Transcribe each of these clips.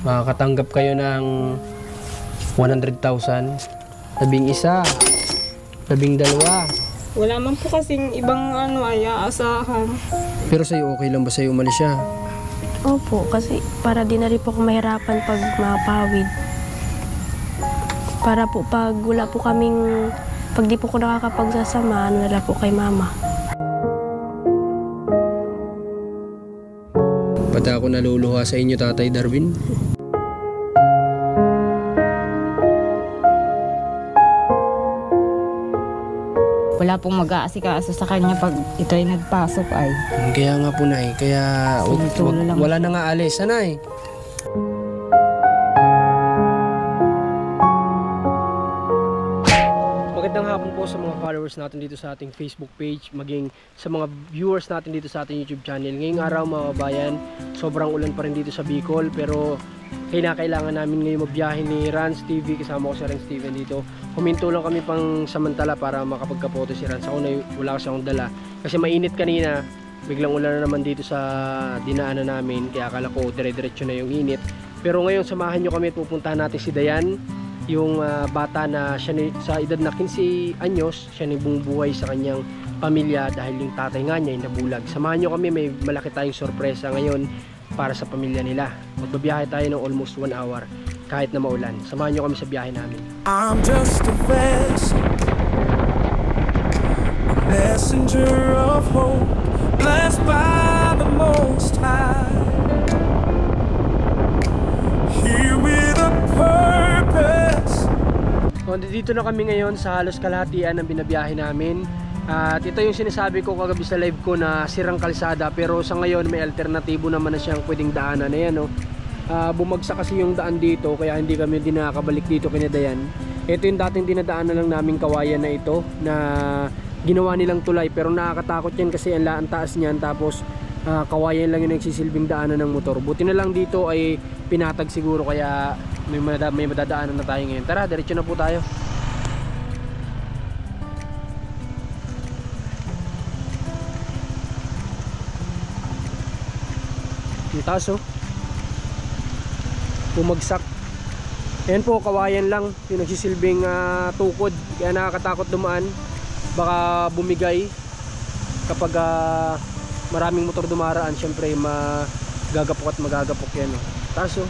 makakatanggap kayo ng 100,000. 11, 12. Wala man po kasing ibang ay aasahan. Pero sa'yo, okay lang ba sa'yo umalis siya? Opo, kasi para di na rin po ako mahirapan pag mapawid. Para po pag wala po kaming, pag di po ko nakakapagsasama, ano na po kay mama. Pati ako naluluha sa inyo, Tatay Darwin. Wala pong mag-aasikaso sa kanya pag ito ay nagpasok ay. Kaya nga po, Nay. Kaya wala na nga alis. Nay. Magandang hapon po sa mga followers natin dito sa ating Facebook page, maging sa mga viewers natin dito sa ating YouTube channel. Ngayong araw mga kabayan, sobrang ulan pa rin dito sa Bicol, pero kailangan namin ngayon magbiyahe ni Rans TV, kasama ko si Rans TV dito. Huminto lang kami pang samantala para makapagkapoto si Rans. Ako na wala kasi akong dala kasi mainit kanina, biglang ulan na naman dito sa dinaanan namin, kaya akala ko dire-diretso na yung init. Pero ngayon samahan nyo kami at pupuntahan natin si Dayan, yung bata na siya sa edad na 15 anyos, siya bumubuhay sa kanyang pamilya dahil yung tatay nga niya ay nabulag. Samahan nyo kami, may malaki tayong sorpresa ngayon para sa pamilya nila. Magbabiyahe tayo ng almost 1 hour kahit na maulan. Samahan nyo kami sa biyahe namin. I'm just a vessel, a messenger of hope, blessed by the Most High, here with a purpose. So, dito na kami ngayon sa halos kalahatian ng binabiyahe namin. At ito yung sinasabi ko kagabi sa live ko na sirang kalsada, pero sa ngayon may alternatibo naman na siyang pwedeng daanan. Ayan, no? Bumagsak kasi yung daan dito, kaya hindi kami nakakabalik dito kina Dayan. Ito yung dating dinadaanan lang naming kawayan na ito na ginawa nilang tulay, pero nakakatakot yan kasi ang taas niyan, tapos kawayan lang yung nagsisilbing daanan ng motor. Buti na lang dito ay pinatag siguro, kaya may madadaanan na tayo ngayon. Tara, diretso na po tayo. Yung taas, oh, bumagsak. Ayan po, kawayan lang yung nagsisilbing tukod, kaya nakakatakot dumaan. Baka bumigay kapag maraming motor dumaraan. Syempre magagapok at magagapok yan, oh. Taas, oh.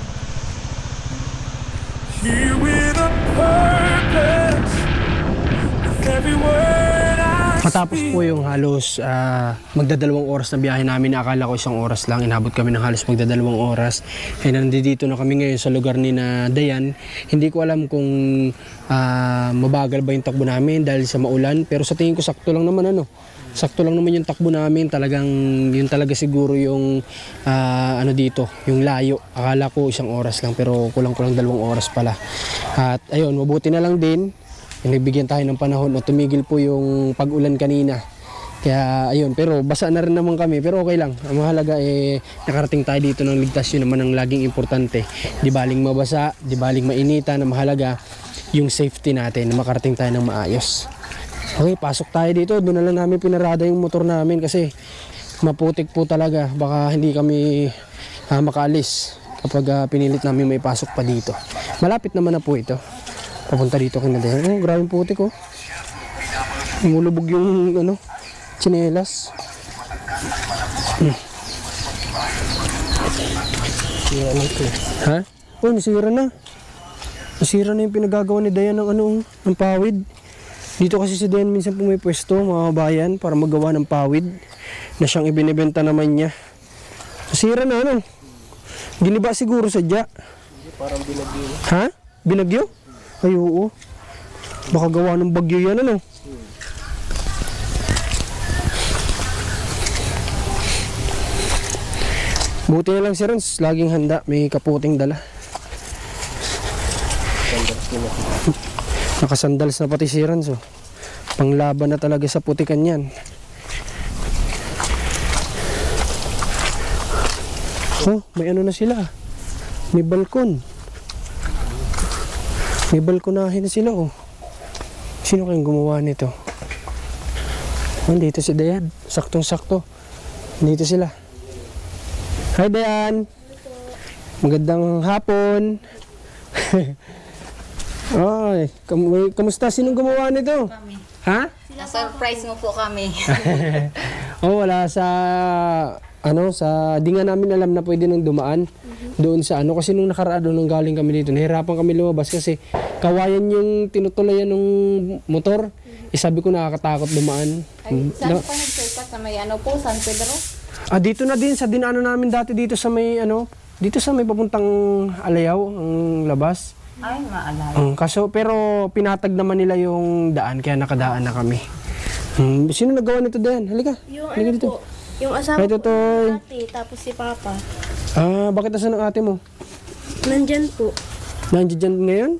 Here with a purpose, with every word I Matapos po yung halos magdadalawang oras na biyahe namin, akala ko 1 oras lang, inabot kami ng halos magdadalawang oras. Ay nandito na kami ngayon sa lugar ni na Dayan. Hindi ko alam kung mabagal ba yung takbo namin dahil sa maulan, pero sa tingin ko sakto lang naman, ano. Sakto lang naman yung takbo namin, talagang yun talaga siguro yung ano dito, yung layo. Akala ko 1 oras lang, pero kulang-kulang 2 oras pala. At ayun, mabuti na lang din nagbigyan tayo ng panahon o tumigil po yung pag-ulan kanina. Kaya ayun, pero basa na rin naman kami, pero okay lang. Ang mahalaga nakarating tayo dito ng ligtas, yun naman ang laging importante. Di baling mabasa, di baling mainitan, ang mahalaga yung safety natin, na makarating tayo ng maayos. Okay, pasok tayo dito. Doon na lang namin pinarada yung motor namin kasi maputik po talaga. Baka hindi kami makaalis kapag pinilit namin may pasok pa dito. Malapit naman na po ito. Papunta dito kina Dayan. Oh, grabing putik, oh. Umulubog yung tsinelas. Sira na ito. Ha? Oh, nasira na. Nasira na yung pinagagawa ni Dayan ng ng pawid. Dito kasi si Dayan minsan pumipwesto, mga bayan, para magawa ng pawid na siyang ibinibenta naman niya. Nasira na, ano? Giniba siguro sadya. Parang binagyo. Ha? Binagyo? Ay, oo. Baka gawa ng bagyo yan, ano? Buti na lang si Rans, laging handa, may kaputing dala. Nakasandals na pati si Rans, oh. Panglaban na talaga sa putikan yan. Oh, may ano na sila. May balkon. May balkonahin na sila, oh. Sino kayong gumawa nito? Oh, dito si Dayan. Saktong-sakto. Dito sila. Hi, Dayan. Magandang hapon. Ay, kamusta? Sinong gumawa nito? Kami. Ha? Na-surprise mo po kami. Oh, wala sa di nga namin alam na pwede nang dumaan doon sa kasi nung nakaraan nung galing kami dito, nahirapan kami lumabas kasi kawayan yung tinutulayan ng motor. Sabi ko nakakatakot dumaan. Ay, saan pa nag-surprise sa may San Pedro? Dito na din sa dinaanan namin dati dito sa may dito sa may papuntang Alayaw ang labas. Ay, maalala. Kaso pero pinatag naman nila yung daan kaya nakadaan na kami. Sino nagawa nito diyan? Halika. Yung Halika dito. po, yung asawa Ay, ko, Totoy. ate, tapos si Papa. Bakit asan ang ate mo? Nandyan po. Nandiyan dyan ngayon?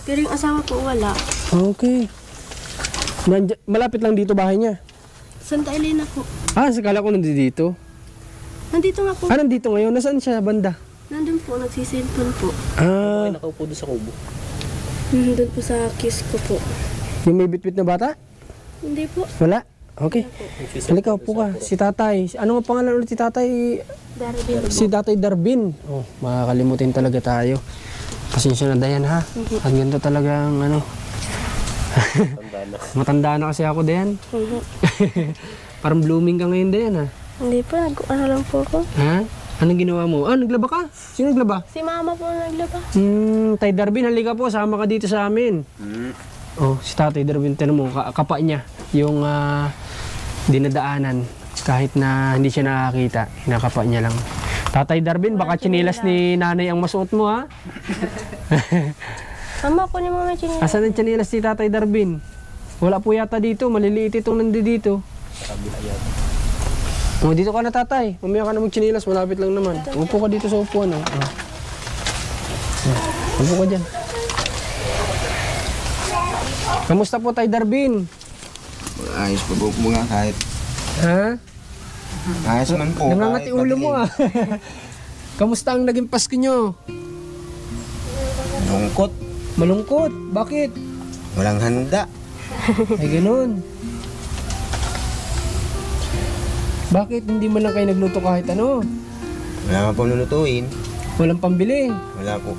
Pero yung asawa ko wala. Okay. Malapit lang dito bahay niya. Santa Elena po. Sakala ko nandito. Nandito nga po. Nandito ngayon. Nasaan siya banda? Nandun po, nagsisilpon po. Nakaupo doon sa kubo. Nandun po sa kiss ko po. Yung may bitbit na bata? Hindi po. Wala? Okay. Halika, upo ka. Si tatay. Ano ang pangalan ulit si tatay? Darwin. Si tatay Darwin. Makakalimutin talaga tayo. Pasensya na Dayan ha. Ang ganda talagang matanda na kasi ako Dayan. Parang blooming ka ngayon Dayan ha. Hindi po, lang po ako. Ha? Anong ginawa mo? Naglaba ka? Sino naglaba? Si Mama po naglaba. Tay Darwin, halika po. Sama ka dito sa amin. Si tatay Darwin, tinan mo, kapa niya. Yung dinadaanan. Kahit na hindi siya nakakita, nakapa niya lang. Tatay Darwin, baka chinilas ni nanay ang masuot mo ha? Mama, kunin mo may chinelas. Asan ang chinilas ni tatay Darwin? Wala po yata dito, maliliit itong nandito. Dito ka na tatay, mamaya ka na magchinilas, malapit lang naman. Upo ka dito sa upuan. Upo ka dyan. Kamusta po tay Darwin? Ayos pa po mga kahit. Ha? Ayos man po. Nangangati kahit ulo mo madilim. Kamusta ang naging Pasko nyo? Lungkot. Malungkot. Bakit? Walang handa. Ay ganun. Bakit hindi man lang kayo nagluto kahit ano? Wala nga pong lulutuin. Walang pambili. Wala po.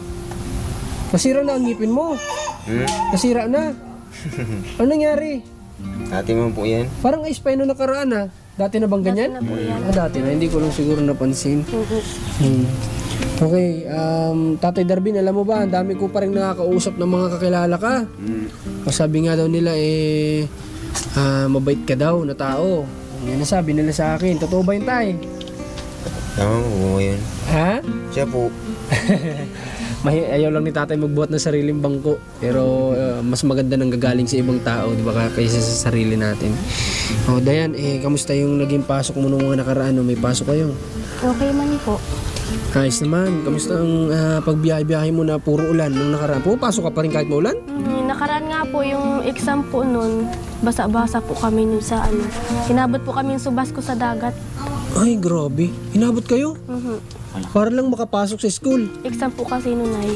Nasira na ang ngipin mo. Nasira na. Ano nangyari? Dati man po yan. Parang ayos pa yun nung nakaraan ha. Dati na bang ganyan? Dati na po yan. Dati na. Hindi ko lang siguro napansin. Okay. Tatay Darwin, alam mo ba? Ang dami ko pa rin nakakausap ng mga kakilala ka. Sabi nga daw nila mabait ka daw na tao. Yan nasabi nila sa akin. Totoo ba yun tay? Tama po yun. Ha? Siya po. Ayaw lang ni tatay magbuhat ng sariling bangko. Pero mas maganda nang gagaling sa ibang tao, di ba, kaysa sa sarili natin. Dayan, kamusta yung naging pasok mo nung mga nakaraan? May pasok kayo? Okay man po. Ayos naman. Kamusta ang pagbiyahe-biyahe mo na puro ulan nung nakaraan? Pumapasok ka pa rin kahit maulan? Nakaraan nga po yung exam po nun, basa-basa po kami nun sa Inabot po kami yung subas ko sa dagat. Ay, grabe. Inabot kayo? Para lang makapasok sa school. Exam po kasi nun ay.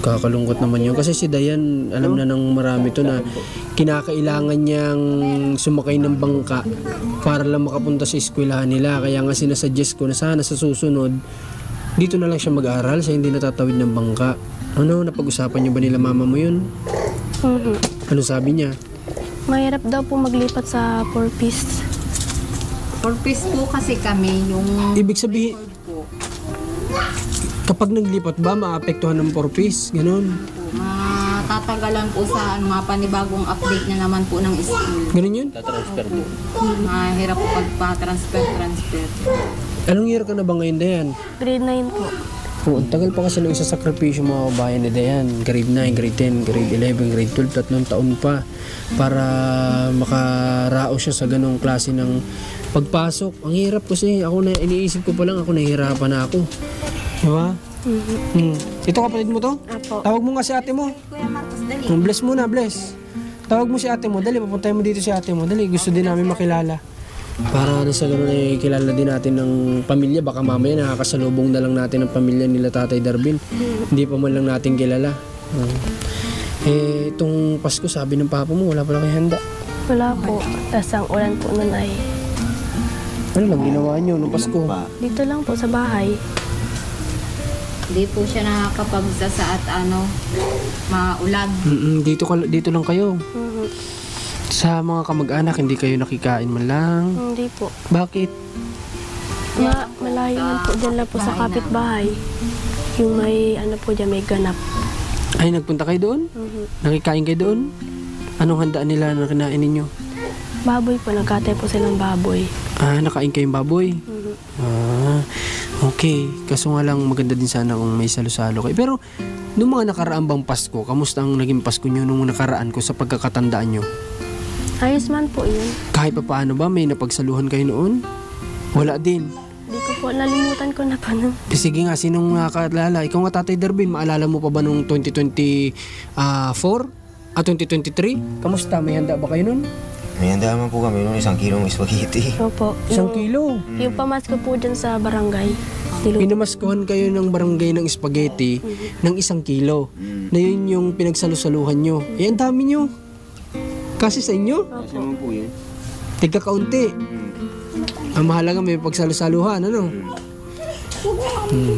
Kakalungkot naman yun. Kasi si Dayan, alam na ng marami to na kinakailangan niyang sumakay ng bangka para lang makapunta sa eskwelahan nila. Kaya nga sinasuggest ko na sana sa susunod, dito na lang siya mag-aaral sa hindi natatawid ng bangka. Napag-usapan niyo ba nila mama mo yun? Ano sabi niya? Mahirap daw po maglipat sa 4-piece. Purpose po kasi kami yung Ibig sabihin, kapag naglipat ba, maapektuhan ng 4-piece? Ganon. matatagalan po sa mga panibagong update na naman po ng school. Ganon yun? Mahirap po pagpa-transfer. Anong year ka na ba ngayon, Dayan? Grade 9 po. Ang tagal pa kasi ng isa sakripisyo mga kabayan ni Dayan. Grade 9, grade 10, grade 11, grade 12, 3 taon pa para makaraos siya sa ganong klase ng pagpasok. Ang hirap kasi ako na iniisip ko pa lang ako nahihirapan na ako. Diba? Ito kapatid mo to? Apo. Tawag mo nga si ate mo. Kuya Marcos, dali. Bless muna, bless. Tawag mo si ate mo. Dali, papuntahin mo dito si ate mo. Dali, gusto din namin makilala. Para sa ganun ay kilala din natin ng pamilya. Baka mamaya nakakasalubong na lang natin ang pamilya nila Tatay Darwin. Hindi pa man lang natin kilala. Itong Pasko, sabi ng papa mo, wala pala kayo handa. Wala po. Tapos ang ulan po nun ay Ano lang ginawa nyo nung Pasko? dito lang po sa bahay. Hindi po siya nakakapagsa at maulan. Dito lang kayo. Mhm. Sa mga kamag-anak, hindi kayo nakikain man lang. Hindi po. Bakit? Malayo man po dyan lang po sa kapitbahay. Yung may po dyan, may ganap. Ay, nagpunta kayo doon? Mhm. Nakikain kayo doon? Anong handaan nila na kinain ninyo? Baboy po, nagkatay po silang baboy. Ah, nakain kayong baboy? Mhm. Ah, okay. Kaso nga lang maganda din sana kung may salo-salo kayo. Pero, nung mga nakaraan bang Pasko, kamusta ang naging Pasko nyo nung nakaraan ko sa pagkakatandaan nyo? Ayos man po yun. Kahit pa paano ba, may napagsaluhan kayo noon? Wala din. Hindi ko po, nalimutan ko na pa nun. Sige nga, sinong nakakaalala? Ikaw nga, Tatay Darwin, maalala mo pa ba nung 2024? 2023? Kamusta? May handa ba kayo nun? May handa naman po kami noon 1 kilong spaghetti. Opo. 1 kilo. Yung pamasko po dyan sa barangay. Pinamaskuhan kayo ng barangay ng spaghetti ng 1 kilo. Na yun yung pinagsalusaluhan nyo. Eh, ang dami nyo. Kasi sa inyo, Kasi naman po yun. tigka-kaunti. Ang mahalaga may pagsalusaluhan, ano?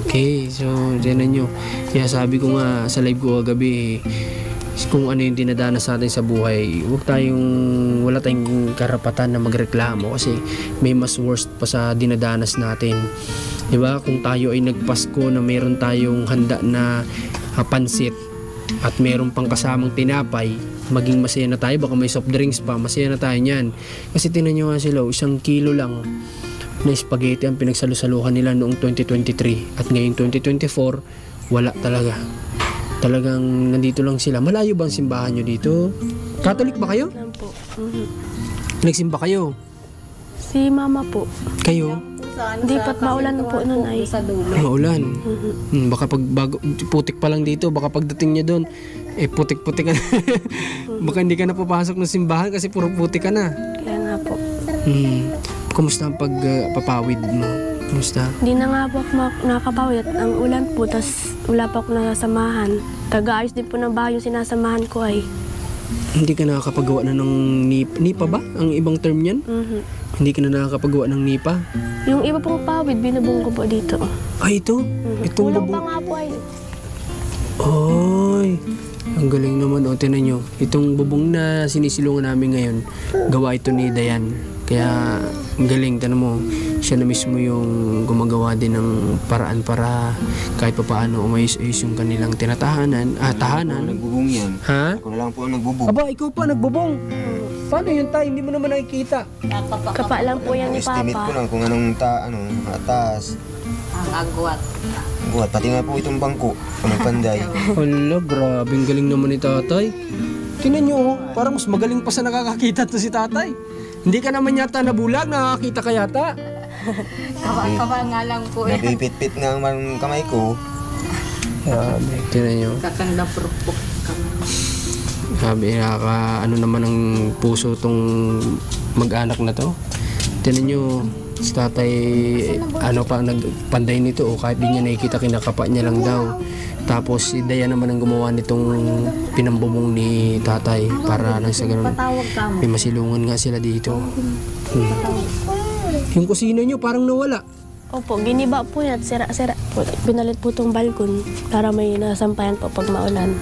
Okay, so tinan nyo. Kaya sabi ko nga sa live ko kagabi, kung ano yung dinadanas natin sa buhay, wala tayong karapatan na magreklamo kasi may mas worst pa sa dinadanas natin. Diba? Kung tayo ay nagpasko na meron tayong handa na pansit at meron pang kasamang tinapay, maging masaya na tayo. Baka may soft drinks pa, masaya na tayo niyan. Kasi tingnan nyo nga sila, 1 kilo lang na spaghetti ang pinagsalusaluhan nila noong 2023 at ngayong 2024 wala talaga. Talagang nandito lang sila. Malayo bang simbahan nyo dito? Catholic ba kayo? Yan po. Mhm. Nagsimba kayo? Si mama po. Kayo? Hindi pa't maulan po nun ay. Sa dulo. Maulan. Mhm. Baka putik pa lang dito, baka pagdating niya doon, putik-putik ka na. Baka hindi ka na papasok ng simbahan kasi puro putik ka na. Kaya nga po. Kumusta ang pagpapawid mo? Kumusta? Hindi na nga po ako nakakapawid. Ang ulan po, tas wala pa ako nasasamahan. Taga-ayos din po ng bahay yung sinasamahan ko ay. Hindi ka nakakapagawa na ng NIPA ba? Ang ibang term niyan? Mhm. Hindi ka na nakakapagawa ng NIPA? Yung iba pong pawid, binubong ko po dito. Ay, ito? Itong Kulang bubong. pa nga po ay. Ay, ang galing naman. O, tinan nyo. Itong bubong na sinisilungan namin ngayon, gawa ito ni Dayan. Kaya, ang galing. Tinan mo, siya na mismo yung gumagawa din ng paraan para kahit pa paano umayos-ayos yung kanilang tahanan. Ako nagbubong yan. Ha? Ako na lang po ang nagbubong. Aba, ikaw pa nagbubong. Paano yun tayo? Hindi mo naman nakikita. Kapa lang po yan ni Estimate ko Papa. lang kung anong taas. Ang agwat. Buhat, pati nga po itong bangko. Anong panday. Hala, grabe. Ang galing naman ni tatay. Tingnan nyo, oh, parang mas magaling pa sa nakakakita to si tatay. Hindi ka naman yata nabulag, nakakita ka yata. Kaba nga lang po yan. Napipit-pit nga ang kamay ko. Grabe. Tingnan nyo. Kakanda purpok kami. Sabi, ano naman ang puso tong mag-anak na to. Tingnan nyo, si tatay, nagpanday nito o kahit di niya nakikita, kinakapa niya lang daw. Tapos si Dayan naman ang gumawa nitong pinambubong ni tatay para nang sa ganun Patawag ka mo. may masilungan nga sila dito. Yung kusina nyo parang nawala. Opo, giniba po yan. Sira-sira po. Binalit po itong balkon para may nasampayan po pag maulan.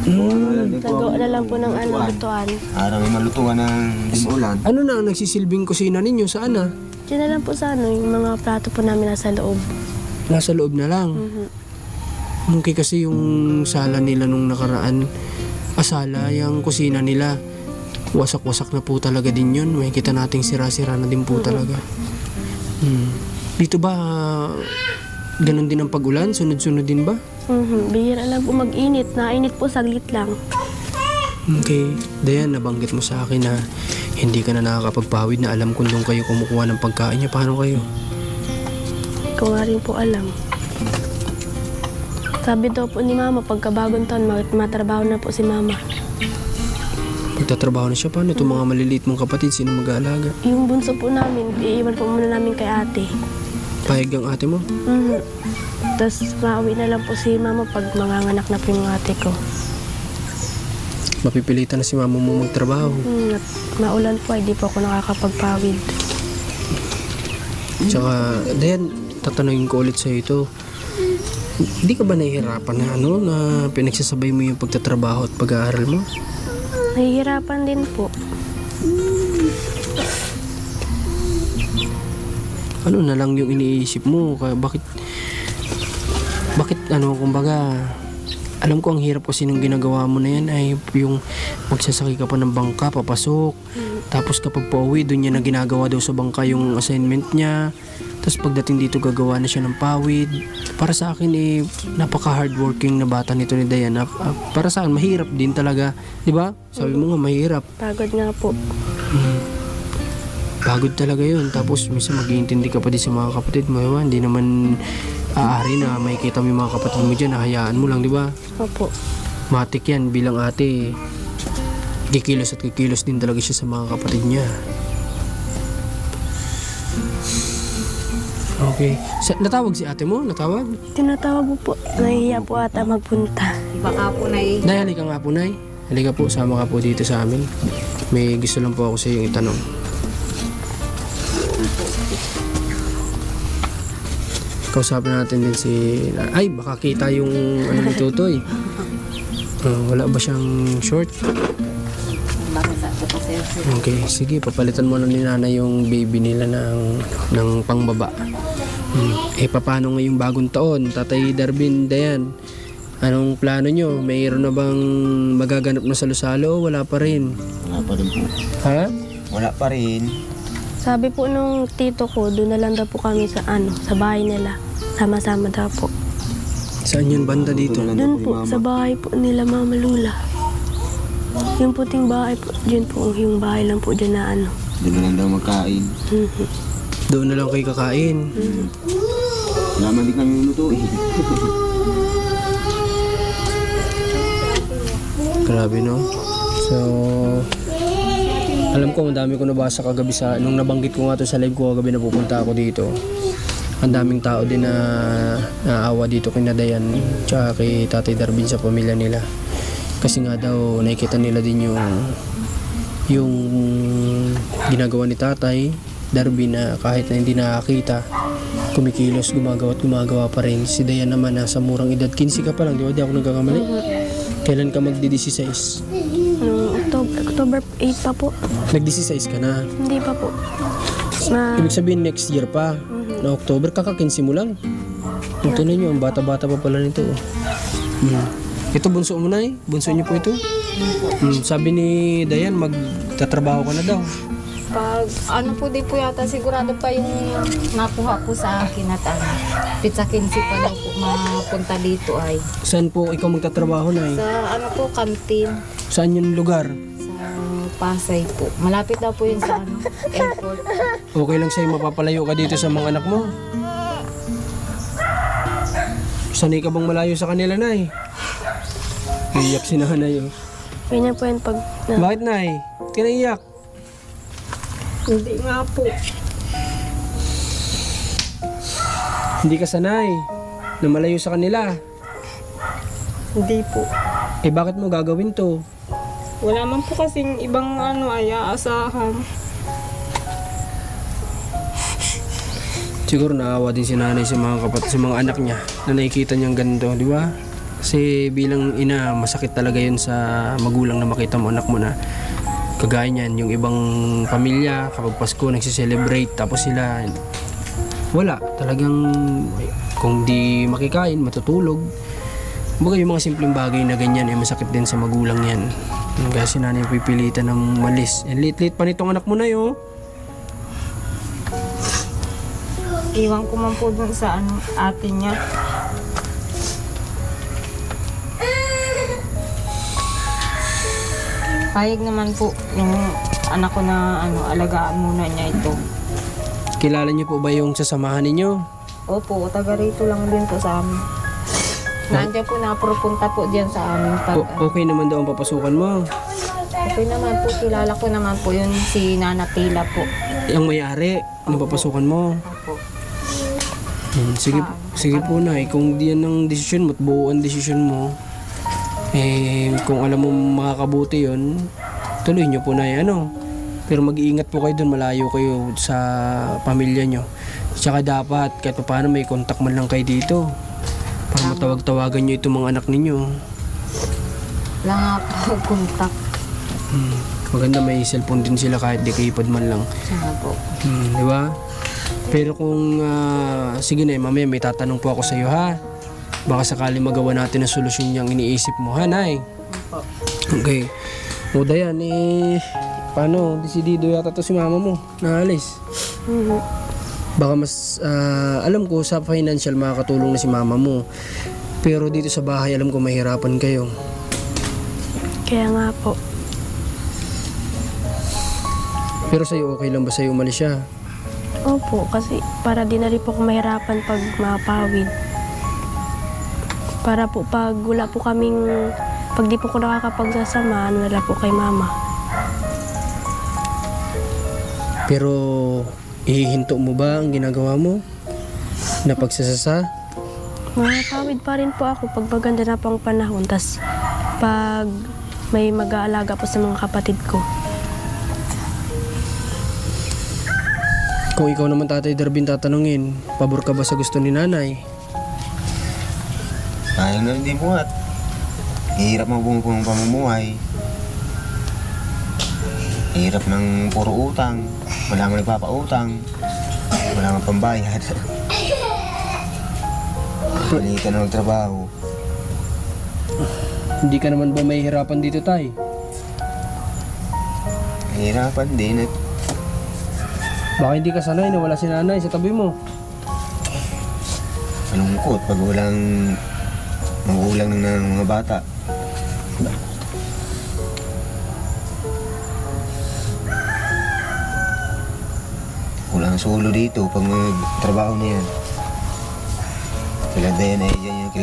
Nagawa na lang po ng lutuan. Para may malutuan ng dimulan. Ano na ang nagsisilbing kusina ninyo? Saan na? Diyan na lang po sa yung mga plato po namin nasa loob. Nasa loob na lang. Okay, kasi yung sala nila nung nakaraan, sala, yung kusina nila, wasak-wasak na po talaga din yun. May kita nating sira-sira na din po talaga. Dito ba, ganun din ang pag-ulan? Sunod-sunod din ba? Bihira lang po mag-init. Nainit po saglit lang. Okay. Dayan, nabanggit mo sa akin na hindi ka na nakakapagpawid na alam kung doon kayo kumukuha ng pagkain niya. Paano kayo? Ikaw nga rin po alam. Sabi daw po ni Mama, pagkabagong taon, matrabaho na po si Mama. Magtatrabaho na siya. Paano itong mga maliliit mong kapatid? Sino mag-aalaga? Yung bunso po namin, iiwan po muna namin kay ate. Pahig ang ate mo? Tapos mauwi na lang po si Mama pag manganganak na po yung ate ko. Mapipilitan na si mama mo magtrabaho. At maulan po, hindi po ako nakakapagpawid. Tsaka, Dayan, tatanungin ko ulit sa'yo ito. Hindi ka ba nahihirapan na na pinagsasabay mo yung pagtatrabaho at pag-aaral mo? Nahihirapan din po. Ano na lang yung iniisip mo? Bakit kumbaga, alam ko ang hirap kasi ng ginagawa mo na yan ay yung magsasakay ka pa ng bangka, papasok. Tapos kapag pauwi, doon niya na ginagawa daw sa bangka yung assignment niya. Tapos pagdating dito, gagawa na siya ng pawid. Para sa akin napaka-hardworking na bata nito ni Diana. Para sa akin, mahirap din talaga. Di ba? Sabi mo nga, mahirap. Pagod nga po. Pagod talaga yun. Tapos minsan mag-iintindi ka pa din sa mga kapatid mo. Diba? Hindi naman aari na makikita mo yung mga kapatid mo dyan. Hayaan mo lang, di ba? Opo. Matik yan bilang ate. Kikilos at kikilos din talaga siya sa mga kapatid niya. Okay. Natawag si ate mo? Natawag? Tinatawag ko po. Nahihiya po ata magpunta. Baka po na Nay, halika nga po, Nay. Halika po, sama ka po dito sa amin. May gusto lang po ako sa iyo itanong. Kausapin natin din si... Ay, baka kita yung ni Tutoy. Wala ba siyang short? Okay, sige, papalitan mo na ni Nanay yung baby nila ng pangbaba. Paano ngayong bagong taon? Tatay Darwin, Dayan, anong plano nyo? Mayroon na bang magaganap na salo-salo? Wala pa rin. Wala pa rin po. Ha? Wala pa rin. Sabi po nung tito ko, doon na lang daw po kami sa bahay nila. Sama-sama daw po. Saan yun banda dito? Doon po, sa bahay po nila Mama Lula. Yung puting bahay po, dyan po, yung bahay lang po dyan na Doon na lang daw magkain. Doon na lang kayo kakain. Wala man din kami lulutuin. Grabe, no? So, alam ko, ang dami ko nabasa kagabi nung nabanggit ko nga to sa live ko kagabi na pupunta ako dito. Ang daming tao din na naawa dito kay Dayan tsaka kay Tatay Darwin sa pamilya nila. Kasi nga daw, nakikita nila din yung ginagawa ni Tatay Darwin na kahit na hindi nakakita, kumikilos, gumagawa pa rin. Si Dayan naman nasa murang edad, 15 ka pa lang, di ba? Di ako nagkakamali. Kailan ka magdi-16? October 8 pa po. Nag-16 ka na? Hindi pa po. Ibig sabihin next year pa, na October, kaka-15 mo lang. Ito na nyo, ang bata-bata pa pala nito. Ito, bunso mo na eh. Bunso niyo po ito. Sabi ni Dayan, magtatrabaho ka na daw. Pag po di po yata sigurado pa yung nakuha po sa akin at pizza 15 pa daw po mapunta dito ay. Saan po ikaw magtatrabaho na eh? Sa kantin. Saan yung lugar? Sa Pasay po. Malapit daw po yun sa airport. Okay lang sa'yo mapapalayo ka dito sa mga anak mo? Sanay ka bang malayo sa kanila, Nay? Iyak si Nanay, oh. Ganyan po yun pag... Bakit, Nay? Ba't ka naiyak? Hindi nga po. Hindi ka sanay na malayo sa kanila. Hindi po. Bakit mo gagawin to? Wala man po kasing ibang ay aasahan. Siguro naawa din si Nanay sa mga kapatid, sa mga anak niya na nakikita niyang ganito, di ba? Kasi bilang ina, masakit talaga yun sa magulang na makita mo anak mo na kagaya niyan, yung ibang pamilya kapag Pasko nagsiselebrate tapos sila wala, talagang kung di makikain, matutulog. Kumbaga yung mga simpleng bagay na ganyan masakit din sa magulang yan. Kaya si Nanay pipilitan ng malis. Late pa nitong anak mo na yun. Iwan ko man po dun sa ate niya. Payag naman po yung anak ko na alagaan muna niya ito. Kilala niyo po ba yung sasamahan ninyo? Opo, taga rito lang din po sa amin. Nandiyan po napupunta po diyan sa amin. Okay naman daw ang papasukan mo? Okay naman po, kilala ko naman po yun si Nana Pila po. Yung may-ari ng papasukan mo? Opo. Sige po na, kung di yan ang desisyon mo at buo ang desisyon mo, kung alam mo makakabuti yun, tuloy nyo po na pero mag-iingat po kayo dun, malayo kayo sa pamilya nyo. Tsaka dapat kahit paano may contact man lang kayo dito Para matawag-tawagan nyo itong mga anak ninyo. Wala nga po kontak. Maganda may cellphone din sila kahit di keypad man lang. Siya nga po. Di ba? Pero kung, sige na, mamaya may tatanong po ako sa iyo ha. Baka sakali magawa natin ang solusyon niyang iniisip mo ha, Nay? Okay. O Dayan, paano? Desidido yata to si mama mo, naalis. Baka mas, alam ko sa financial makakatulong na si mama mo. Pero dito sa bahay, alam ko mahirapan kayo. Kaya nga po. Pero sa'yo, okay lang ba sa'yo umalis siya? Opo, kasi para di na rin po ako mahirapan pag mapawid. Para po pag wala po kaming, pag di po ko nakakapagsasama, ano na lang po kay mama. Pero ihihinto mo ba ang ginagawa mo? Na pagsasasa? Mapawid pa rin po ako pag maganda na pang panahon. Tas pag may mag-aalaga po sa mga kapatid ko. Kung ikaw naman Tatay Darvin tatanungin, pabor ka ba sa gusto ni nanay? Ayaw na din po at hirap mo pong pamumuhay. Hirap ng puro utang. Wala nga nagpapautang. Wala nga pambayad. Palitan na magtrabaho. Hindi ka naman ba mahihirapan dito, Tay? Hirapan din at Baka hindi ka sanay na wala si nanay sa tabi mo. malungkot pag walang magulang ng mga bata. Walang solo dito pag magtrabaho niya. Sila Dayan ay dyan yung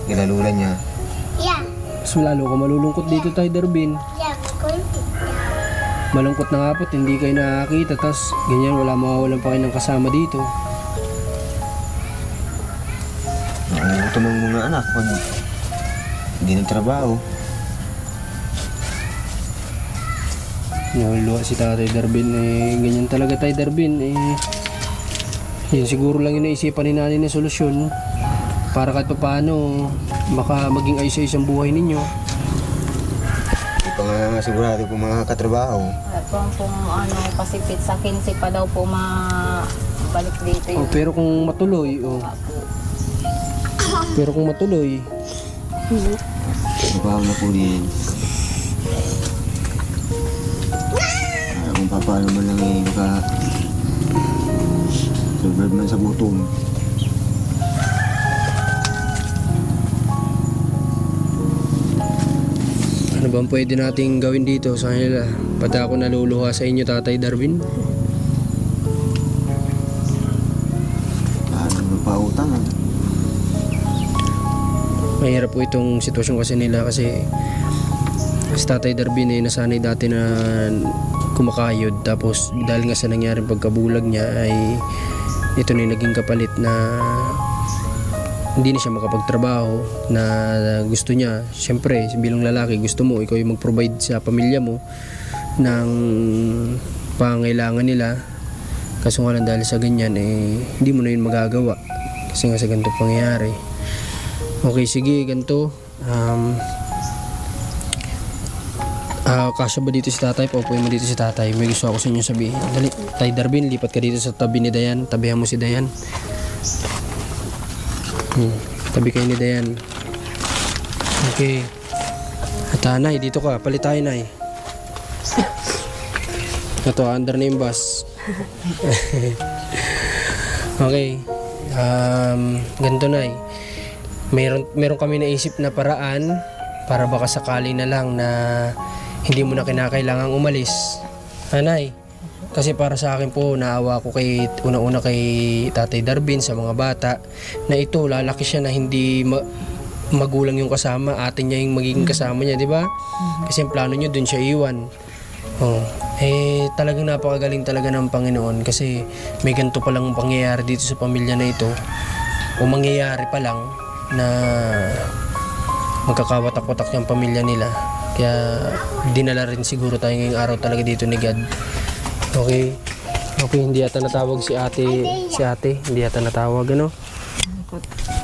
kilalulan niya. Mas lalo ka malulungkot dito, Tay Darvin. Malungkot na nga po't hindi kayo nakakita, tas ganyan wala mawawalan pa kayo ng kasama dito. Nakukutom ang mga anak pag hindi nagtrabaho. Nahuluha si Tatay Darvin, ganyan talaga Tay Darvin, yun siguro lang yung naisipan ni nanay na solusyon para kahit paano baka maging ayos sa isang buhay ninyo. Hindi pa nga sigurado kung makakatrabaho. Kung ano, kasi pizza 15 pa daw po mabalik dito Oh, yung pero kung matuloy, pero kung matuloy, Trabaho na po din. Kung paano man lang survive man sa gutom. ano bang pwede nating gawin dito sa kanila? Pati ako naluluha sa inyo, Tatay Darvin. Paano magpautang Mahirap po itong sitwasyon kasi nila kasi si Tatay Darvin nasanay dati na kumakayod, tapos dahil nga sa nangyaring pagkabulag niya ay ito na yung naging kapalit na hindi na siya makapagtrabaho na gusto niya. Siyempre bilang lalaki gusto mo ikaw yung mag-provide sa pamilya mo ng pangailangan nila, kaso nga lang dahil sa ganyan hindi mo na yun magagawa kasi nga sa ganito pangyayari. Okay, sige, ganito. Kasya ba dito si tatay? Paupuin mo dito si tatay. May gusto ako sa inyo sabihin. Dali, Tay Darvin, lipat ka dito sa tabi ni Dayan. Tabihan mo si Dayan. Tabi kayo ni Dayan. Okay. At Nay, dito ka. Palit tayo, Nay. Ito, under na yung bus. Okay. Ganito, Nay. Meron kami naisip na paraan para baka sakali na lang na hindi mo na kinakailangang umalis. Nanay, kasi para sa akin po, naawa ko una-una kay Tatay Darvin sa mga bata na ito, lalaki siya na hindi magulang yung kasama, ate niya yung magiging kasama niya, di ba? Kasi ang plano niyo dun siya iwan. Talagang napakagaling talaga ng Panginoon kasi may ganito palang pangyayari dito sa pamilya na ito. O mangyayari pa lang na magkakawatak-watak yung pamilya nila. Kaya dinala rin siguro tayo ngayong araw talaga dito ni God. Okay. Okay, hindi yata natawag si ate. Hindi yata natawag, ano?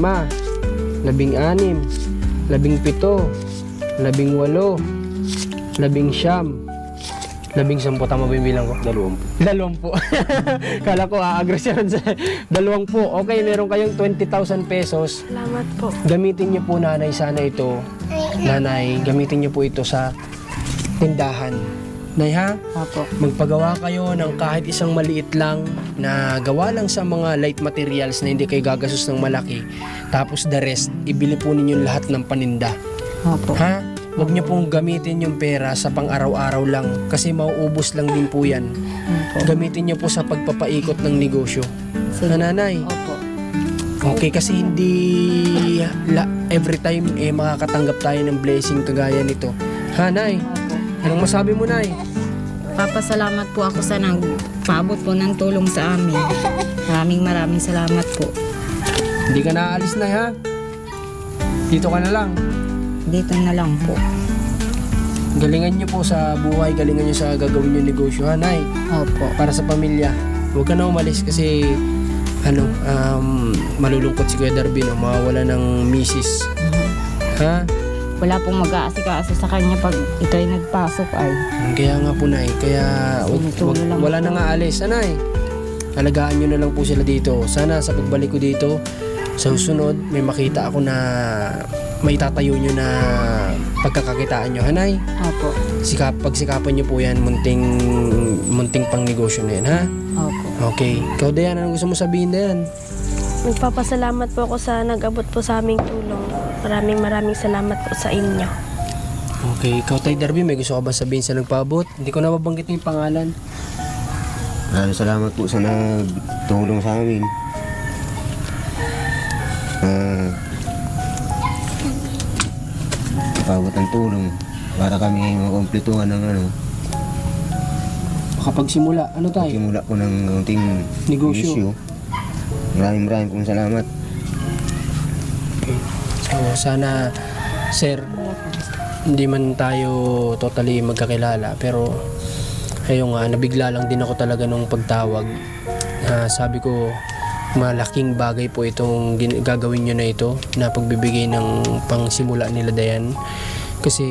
15, 16, 17, 18, 19, tama ba yung bilang ko? 20. Kala ko agresyon sa 20. Okay, meron kayong 20,000 pesos. Salamat po. Gamitin niyo po, nanay, sana ito. Nanay, gamitin niyo po ito sa tindahan. Nay, ha? Opo. Magpagawa kayo ng kahit isang maliit lang na gawa lang sa mga light materials na hindi kayo gagastos ng malaki. Tapos the rest, ibili po ninyo lahat ng paninda. Opo. Ha? Huwag niyo pong gamitin yung pera sa pang-araw-araw lang kasi mauubos lang din po yan. Opo. Gamitin niyo po sa pagpapaikot ng negosyo. Sige. Nanay? Opo. Okay, kasi hindi every time makakatanggap tayo ng blessing kagaya nito. Ha, Nay? Opo. Anong masabi mo, Nay? Papasalamat po ako sa nagpaabot po ng tulong sa amin. Maraming salamat po. Hindi ka naaalis, Nay, ha? Dito ka na lang. Dito na lang po. Galingan niyo po sa buhay, galingan niyo sa gagawin niyo negosyo, ha, Nay? Opo. Para sa pamilya. Huwag ka na umalis kasi malulungkot si Kuya Darby, no? Mawawala ng misis. Ha? Wala pong mag-aasikaso sa kanya pag ito'y nagpasok ay. Kaya nga po, Nay. Kaya Tinutulong lang wala po. na nga alis. Nay, alagaan nyo na lang po sila dito. Sana sa pagbalik ko dito, sa susunod, may makita ako na may tatayo nyo na pagkakakitaan nyo. Hanay, Opo. pagsikapan nyo po yan, munting pang negosyo na yan, ha? Opo. Okay. Ikaw, Dayan, anong gusto mo sabihin, Dayan? Nagpapasalamat po ako sa nag-abot po sa aming tulong. Maraming salamat po sa inyo. Okay. Ikaw, Tay Darby, may gusto ka ba sabihin sa nagpaabot? Hindi ko na mabanggit yung pangalan. Maraming salamat po sa nagtulong sa amin. Pagod ang tulong para kami makumpletuhan ng Makapagsimula, ano tayo? simula po ng unting Negosyo. Maraming pong salamat. So, sana, sir, hindi man tayo totally magkakilala, pero ayun nga, nabigla lang din ako talaga nung pagtawag. Sabi ko, malaking bagay po itong gagawin nyo na ito, na pagbibigay ng pangsimula nila Dayan. Kasi,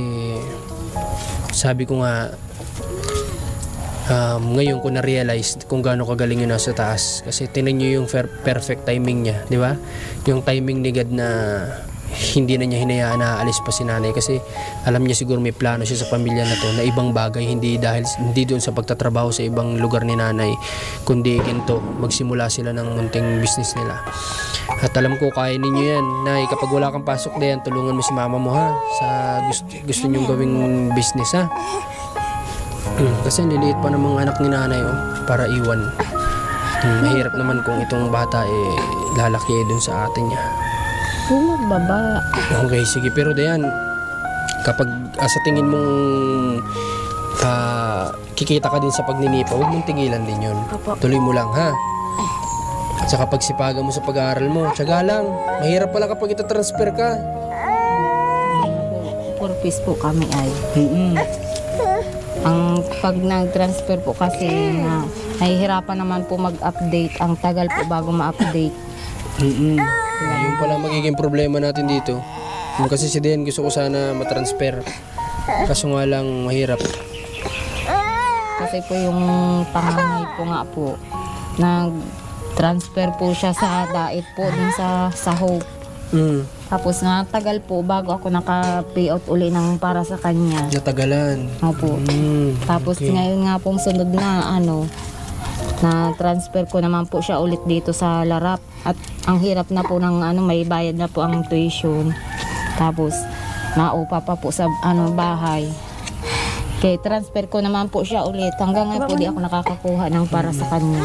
sabi ko nga, ngayon ko na-realize kung gaano kagaling yun nasa taas. Kasi tinan nyo yung perfect timing niya, di ba? Yung timing ni God na hindi na niya hinayaan na aalis pa si nanay, kasi alam niya siguro may plano siya sa pamilya na to na ibang bagay, hindi doon sa pagtatrabaho sa ibang lugar ni nanay, kundi ginto magsimula sila ng munting business nila. At alam ko kaya ninyo yan, nay. Kapag wala kang pasok na yan, tulungan mo si mama mo, ha, sa gusto nyong gawing business, ha. Kasi niliit pa ng mga anak ni nanay, para iwan. Mahirap naman kung itong bata lalaki dun sa atin niya. Magbaba. Okay, sige. Pero Dayan, kapag sa tingin mong kikita ka din sa pagninipa, huwag mong tigilan din yun. Tuloy mo lang, ha? At saka pagsipagan mo sa pag-aaral mo, tiyaga lang. Mahirap pala kapag itatransfer ka. Purpose po kami ay. Ang pag nag-transfer po kasi nahihirapan naman po mag-update. Ang tagal po bago ma-update. Yun pala magiging problema natin dito. Kasi si Dayan gusto ko sana matransfer. Kaso nga lang mahirap. Kasi po yung panganay po nga po, nag-transfer po siya sa Dait po dun sa Hope. Tapos nga tagal po bago ako naka-payout uli ng para sa kanya. Natagalan. Opo. Tapos okay. Ngayon nga pong sunod na na transfer ko naman po siya ulit dito sa Larap. At ang hirap na po ng may bayad na po ang tuition. Tapos naupa pa po sa bahay. Kaya transfer ko naman po siya ulit. Hanggang ngayon po di ako nakakakuha ng para sa kanya.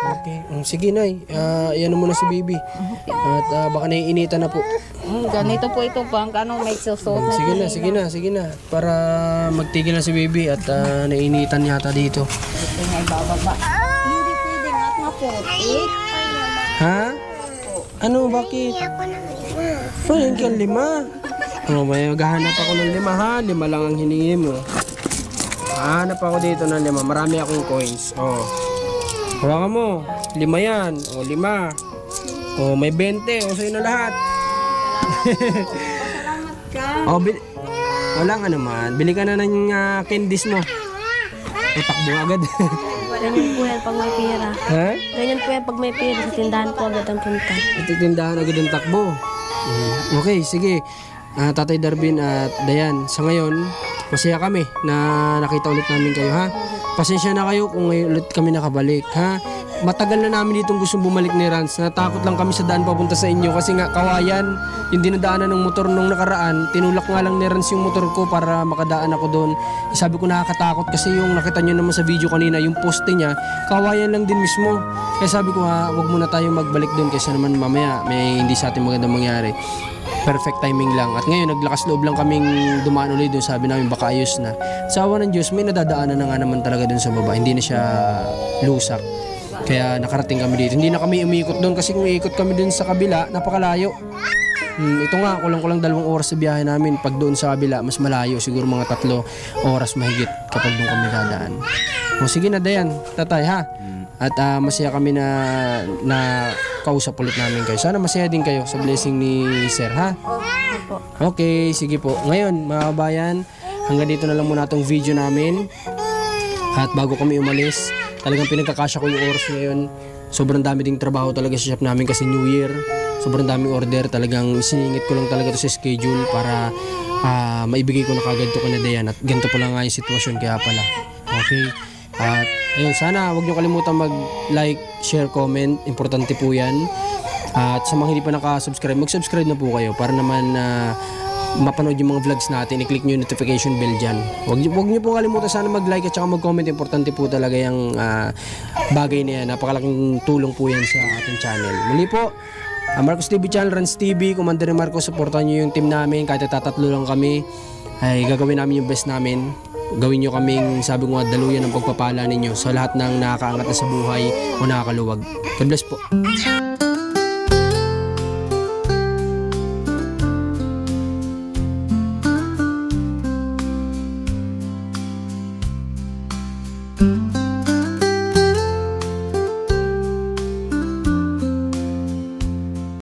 Okay. Sige, Nay. Iyan mo na si baby. At baka naiinitan na po. Ganito po ito po. May susuot na. Sige na. Para magtigil na si baby at naiinitan yata dito. Hindi pwede nga po. Ha? Ano? Bakit? Pwede kang 5. May maghahanap ako ng 5, ha? 5 lang ang hiningi mo. Hahanap ako dito ng 5. Marami akong coins. Hawakan mo. 5 yan. 5. May 20. Sa'yo na lahat. Salamat ka. Walang naman. Bili ka na ng candies mo. Takbo agad. Ganyan po yan pag may pera. Ha? Ganyan po yan pag may pera. Sa tindahan po agad ang punta. Ito tindahan agad ang takbo. Okay, sige. Tatay Darvin at Dayan, sa ngayon, masaya kami na nakita ulit namin kayo, ha? Pasensya na kayo kung ngayon ulit kami nakabalik, ha? Matagal na namin ditong gustong bumalik ni Rans. Natakot lang kami sa daan papunta sa inyo kasi nga kawayan, yung dinadaanan ng motor nung nakaraan, tinulak nga lang ni Rans yung motor ko para makadaan ako doon. Sabi ko nakakatakot kasi yung nakita nyo naman sa video kanina, yung poste niya, kawayan lang din mismo. Kaya sabi ko wag muna tayo magbalik doon kasi naman mamaya may hindi sa atin magandang mangyari. Perfect timing lang. At ngayon, naglakas loob lang kaming dumaan ulit doon. Sabi namin, baka ayos na. Sa awa ng Diyos, may nadadaanan na nga naman talaga doon sa baba. Hindi na siya lusak. Kaya nakarating kami dito. Hindi na kami umiikot doon kasi kung iikot kami doon sa kabila, napakalayo. Ito nga, kulang-kulang 2 oras sa biyahe namin. Pag doon sa kabila, mas malayo. Siguro mga 3 oras mahigit kapag doon kami dadaan. Sige na, Dayan. Tatay, ha? At masaya kami na kausap ulit namin kayo. Sana masaya din kayo sa blessing ni Sir, ha? Okay, sige po. Ngayon, mga kabayan, hanggang dito na lang muna itong video namin. At bago kami umalis, talagang pinagkakasya ko yung oras ngayon. Sobrang dami ding trabaho talaga sa shop namin kasi New Year. Sobrang daming order. Talagang siningit ko lang talaga ito sa schedule para maibigay ko na kagad ito kay Dayan. At ganito pala nga yung sitwasyon kaya pala. Okay? At ayun, sana huwag niyo kalimutan mag-like, share, comment. Importante po yan. At sa mga hindi pa nakasubscribe, mag-subscribe na po kayo para naman mapanood yung mga vlogs natin, i-click nyo yung notification bell dyan. Huwag nyo pong kalimutan sana mag-like at saka mag-comment. Importante po talaga yung bagay na yan. Napakalaking tulong po yan sa ating channel. Muli po, Marcos TV Channel, Rans TV, Commander Marcos, supportan nyo yung team namin. Kahit tatatlo lang kami, ay gagawin namin yung best namin. Gawin nyo kaming, sabi ko nga, daluyan ng pagpapala ninyo sa lahat ng nakakaangat na sa buhay o nakakaluwag. God bless po.